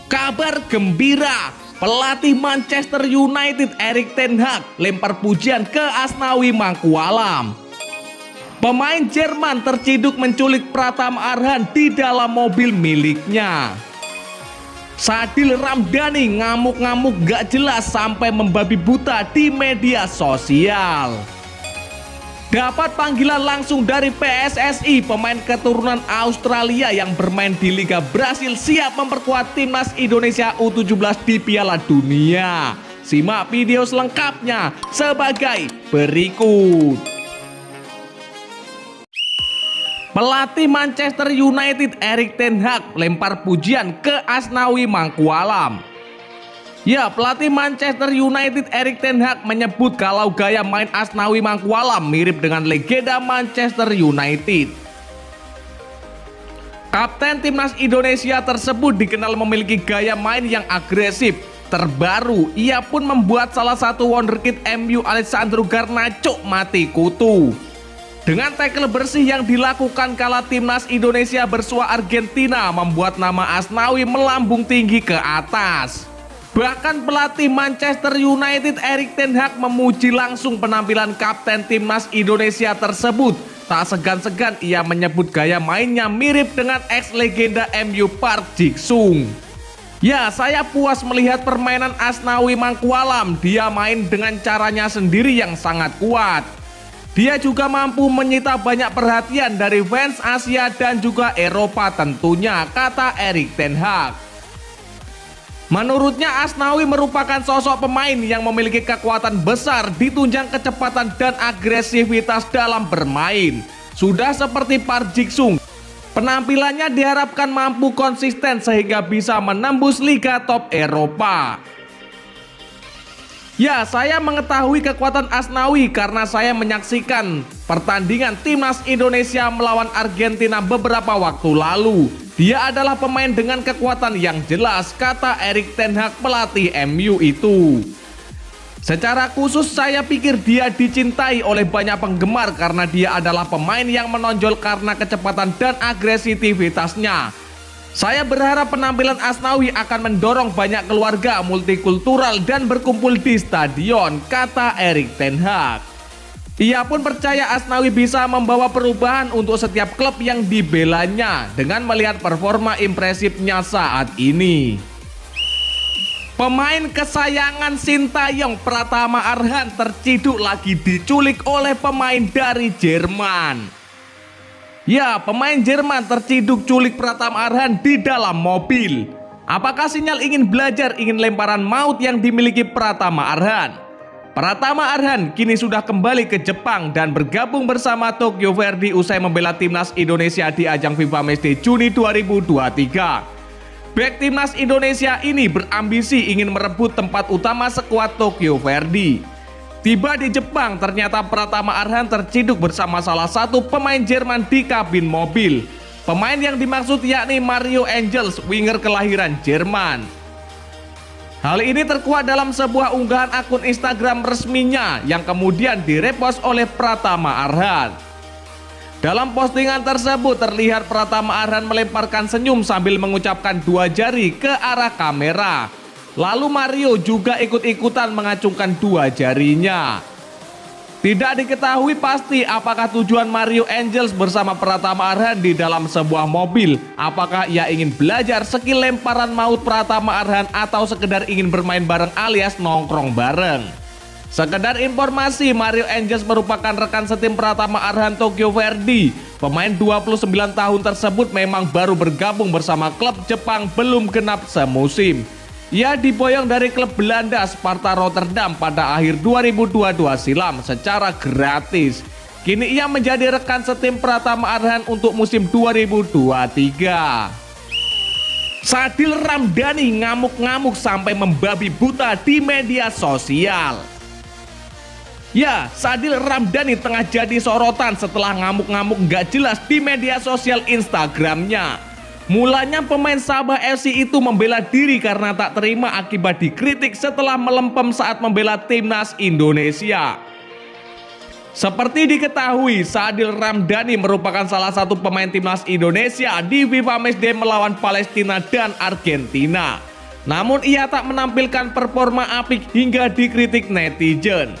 Kabar gembira, pelatih Manchester United Erik ten Hag lempar pujian ke Asnawi Mangkualam. Pemain Jerman terciduk menculik Pratama Arhan di dalam mobil miliknya. Sadil Ramdhani ngamuk-ngamuk gak jelas sampai membabi buta di media sosial. Dapat panggilan langsung dari PSSI, pemain keturunan Australia yang bermain di Liga Brasil siap memperkuat timnas Indonesia U17 di Piala Dunia. Simak video selengkapnya sebagai berikut. Pelatih Manchester United Erik ten Hag lempar pujian ke Asnawi Mangkualam. Ya, pelatih Manchester United Erik ten Hag menyebut kalau gaya main Asnawi Mangkualam mirip dengan legenda Manchester United. Kapten timnas Indonesia tersebut dikenal memiliki gaya main yang agresif. Terbaru, ia pun membuat salah satu wonderkid MU Alessandro Garnacho mati kutu. Dengan tackle bersih yang dilakukan kala timnas Indonesia bersua Argentina membuat nama Asnawi melambung tinggi ke atas. Bahkan pelatih Manchester United Erik ten Hag memuji langsung penampilan kapten timnas Indonesia tersebut. Tak segan-segan ia menyebut gaya mainnya mirip dengan ex-legenda MU Park Ji-sung. Ya, saya puas melihat permainan Asnawi Mangkualam. Dia main dengan caranya sendiri yang sangat kuat. Dia juga mampu menyita banyak perhatian dari fans Asia dan juga Eropa tentunya, kata Erik ten Hag. Menurutnya Asnawi merupakan sosok pemain yang memiliki kekuatan besar, ditunjang kecepatan dan agresivitas dalam bermain. Sudah seperti Park Ji-sung, penampilannya diharapkan mampu konsisten sehingga bisa menembus liga top Eropa. Ya, saya mengetahui kekuatan Asnawi karena saya menyaksikan pertandingan timnas Indonesia melawan Argentina beberapa waktu lalu. Dia adalah pemain dengan kekuatan yang jelas, kata Erik ten Hag pelatih MU itu. Secara khusus saya pikir dia dicintai oleh banyak penggemar karena dia adalah pemain yang menonjol karena kecepatan dan agresivitasnya. Saya berharap penampilan Asnawi akan mendorong banyak keluarga multikultural dan berkumpul di stadion, kata Erik ten Hag. Ia pun percaya Asnawi bisa membawa perubahan untuk setiap klub yang dibelanya dengan melihat performa impresifnya saat ini. Pemain kesayangan Sintayong Pratama Arhan terciduk lagi diculik oleh pemain dari Jerman. Ya, pemain Jerman terciduk culik Pratama Arhan di dalam mobil. Apakah sinyal ingin belajar, ingin lemparan maut yang dimiliki Pratama Arhan? Pratama Arhan kini sudah kembali ke Jepang dan bergabung bersama Tokyo Verdy usai membela timnas Indonesia di ajang FIFA Matchday Juni 2023. Bek timnas Indonesia ini berambisi ingin merebut tempat utama skuad Tokyo Verdy. Tiba di Jepang, ternyata Pratama Arhan terciduk bersama salah satu pemain Jerman di kabin mobil. Pemain yang dimaksud yakni Mario Engels, winger kelahiran Jerman. Hal ini terkuat dalam sebuah unggahan akun Instagram resminya yang kemudian direpost oleh Pratama Arhan. Dalam postingan tersebut terlihat Pratama Arhan melemparkan senyum sambil mengucapkan dua jari ke arah kamera. Lalu Mario juga ikut-ikutan mengacungkan dua jarinya. Tidak diketahui pasti apakah tujuan Mario Engels bersama Pratama Arhan di dalam sebuah mobil. Apakah ia ingin belajar skill lemparan maut Pratama Arhan atau sekedar ingin bermain bareng alias nongkrong bareng. Sekedar informasi, Mario Engels merupakan rekan setim Pratama Arhan Tokyo Verdy. Pemain 29 tahun tersebut memang baru bergabung bersama klub Jepang belum genap semusim. Ia diboyong dari klub Belanda Sparta Rotterdam pada akhir 2022 silam secara gratis. Kini ia menjadi rekan setim Pratama Arhan untuk musim 2023. Sadil Ramdhani ngamuk-ngamuk sampai membabi buta di media sosial. Ya, Sadil Ramdhani tengah jadi sorotan setelah ngamuk-ngamuk gak jelas di media sosial Instagramnya. Mulanya pemain Sabah FC itu membela diri karena tak terima akibat dikritik setelah melempem saat membela timnas Indonesia. Seperti diketahui, Sadil Ramdhani merupakan salah satu pemain timnas Indonesia di FIFA Matchday melawan Palestina dan Argentina. Namun ia tak menampilkan performa apik hingga dikritik netizen.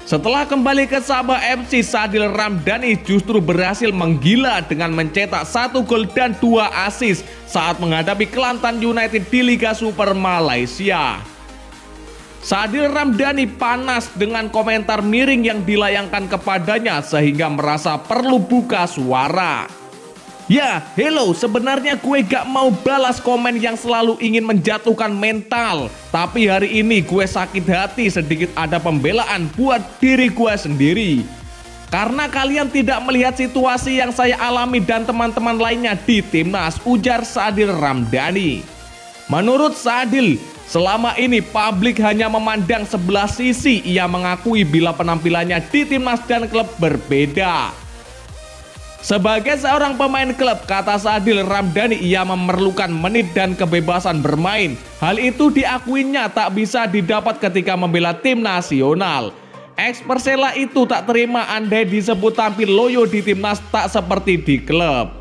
Setelah kembali ke Sabah FC, Sadil Ramdhani justru berhasil menggila dengan mencetak 1 gol dan 2 assist saat menghadapi Kelantan United di Liga Super Malaysia. Sadil Ramdhani panas dengan komentar miring yang dilayangkan kepadanya sehingga merasa perlu buka suara. Ya, hello, sebenarnya gue gak mau balas komen yang selalu ingin menjatuhkan mental. Tapi hari ini gue sakit hati sedikit ada pembelaan buat diri gue sendiri. Karena kalian tidak melihat situasi yang saya alami dan teman-teman lainnya di timnas, ujar Sadil Ramdhani. Menurut Sadil, selama ini publik hanya memandang sebelah sisi. Ia mengakui bila penampilannya di timnas dan klub berbeda. Sebagai seorang pemain klub, kata Sadil Ramdhani, ia memerlukan menit dan kebebasan bermain. Hal itu diakuinya tak bisa didapat ketika membela tim nasional. Ex Persela itu tak terima andai disebut tampil loyo di timnas tak seperti di klub.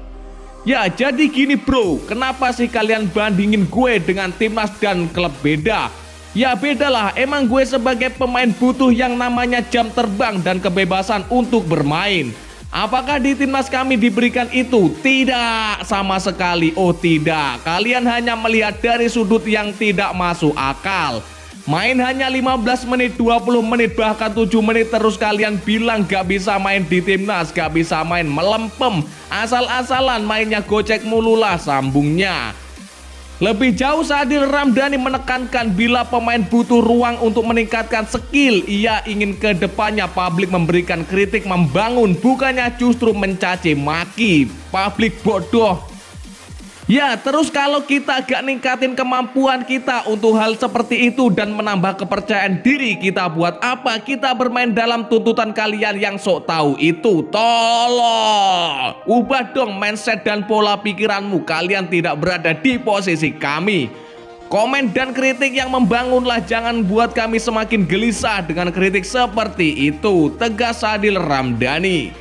Ya jadi gini bro, kenapa sih kalian bandingin gue dengan timnas dan klub beda? Ya bedalah, emang gue sebagai pemain butuh yang namanya jam terbang dan kebebasan untuk bermain. Apakah di timnas kami diberikan itu? Tidak, sama sekali. Oh tidak, kalian hanya melihat dari sudut yang tidak masuk akal. Main hanya 15 menit, 20 menit, bahkan 7 menit terus kalian bilang gak bisa main di timnas, gak bisa main, melempem. Asal-asalan mainnya gocek mululah, sambungnya. Lebih jauh Sadil Ramdhani menekankan bila pemain butuh ruang untuk meningkatkan skill, ia ingin ke depannya publik memberikan kritik membangun, bukannya justru mencaci maki. Publik bodoh. Ya terus kalau kita gak ningkatin kemampuan kita untuk hal seperti itu dan menambah kepercayaan diri kita, buat apa kita bermain dalam tuntutan kalian yang sok tahu itu? Tolong ubah dong mindset dan pola pikiranmu, kalian tidak berada di posisi kami. Komen dan kritik yang membangunlah, jangan buat kami semakin gelisah dengan kritik seperti itu, tegas Sadil Ramdhani.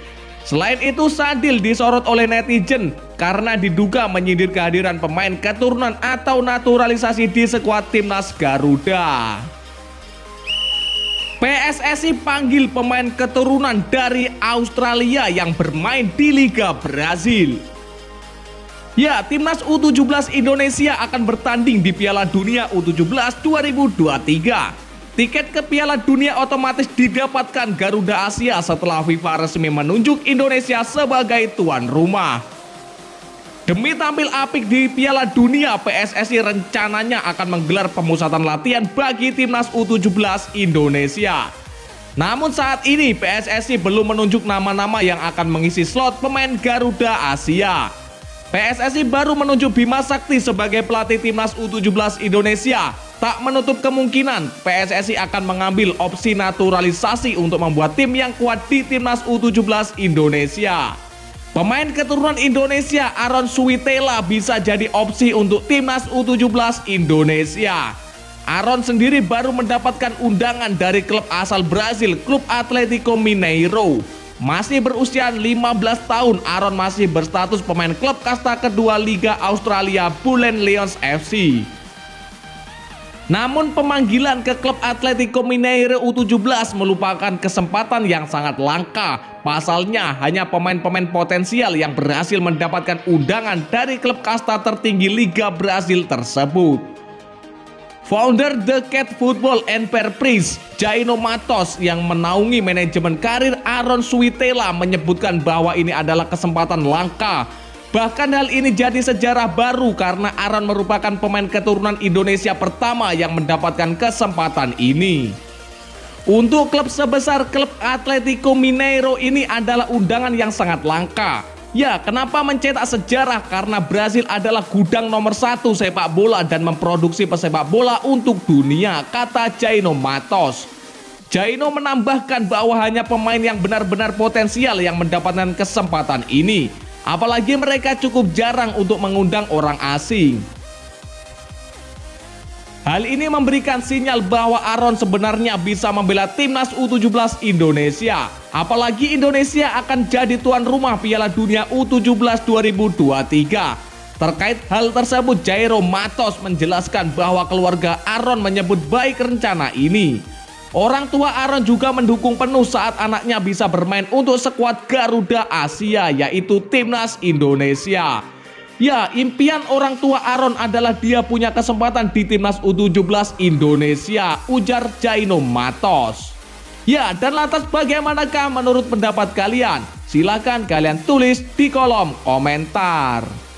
Selain itu Sadil disorot oleh netizen karena diduga menyindir kehadiran pemain keturunan atau naturalisasi di skuad timnas Garuda. PSSI panggil pemain keturunan dari Australia yang bermain di Liga Brazil. Ya, timnas U17 Indonesia akan bertanding di Piala Dunia U17 2023. Tiket ke Piala Dunia otomatis didapatkan Garuda Asia setelah FIFA resmi menunjuk Indonesia sebagai tuan rumah. Demi tampil apik di Piala Dunia, PSSI rencananya akan menggelar pemusatan latihan bagi timnas U17 Indonesia. Namun saat ini PSSI belum menunjuk nama-nama yang akan mengisi slot pemain Garuda Asia. PSSI baru menunjuk Bima Sakti sebagai pelatih timnas U17 Indonesia. Tak menutup kemungkinan PSSI akan mengambil opsi naturalisasi untuk membuat tim yang kuat di timnas U17 Indonesia. Pemain keturunan Indonesia Aaron Suwitela bisa jadi opsi untuk timnas U17 Indonesia. Aaron sendiri baru mendapatkan undangan dari klub asal Brazil, klub Atlético Mineiro. Masih berusia 15 tahun, Aaron masih berstatus pemain klub kasta kedua Liga Australia, Bullen Lions FC. Namun pemanggilan ke klub Atlético Mineiro U17 merupakan kesempatan yang sangat langka. Pasalnya hanya pemain-pemain potensial yang berhasil mendapatkan undangan dari klub kasta tertinggi Liga Brazil tersebut. Founder The Cat Football Enterprise, Jaino Matos, yang menaungi manajemen karir Aaron Suwitela, menyebutkan bahwa ini adalah kesempatan langka. Bahkan hal ini jadi sejarah baru karena Aaron merupakan pemain keturunan Indonesia pertama yang mendapatkan kesempatan ini. Untuk klub sebesar klub Atlético Mineiro ini adalah undangan yang sangat langka. Ya, kenapa mencetak sejarah? Karena Brazil adalah gudang nomor 1 sepak bola dan memproduksi pesepak bola untuk dunia, kata Jaino Matos. Jaino menambahkan bahwa hanya pemain yang benar-benar potensial yang mendapatkan kesempatan ini. Apalagi mereka cukup jarang untuk mengundang orang asing. Hal ini memberikan sinyal bahwa Aaron sebenarnya bisa membela timnas U17 Indonesia. Apalagi Indonesia akan jadi tuan rumah Piala Dunia U17 2023. Terkait hal tersebut, Jairo Matos menjelaskan bahwa keluarga Aaron menyebut baik rencana ini. Orang tua Aaron juga mendukung penuh saat anaknya bisa bermain untuk skuad Garuda Asia, yaitu Timnas Indonesia. Ya, impian orang tua Aaron adalah dia punya kesempatan di Timnas U17 Indonesia, ujar Jairo Matos. Ya, dan lantas bagaimanakah menurut pendapat kalian? Silahkan kalian tulis di kolom komentar.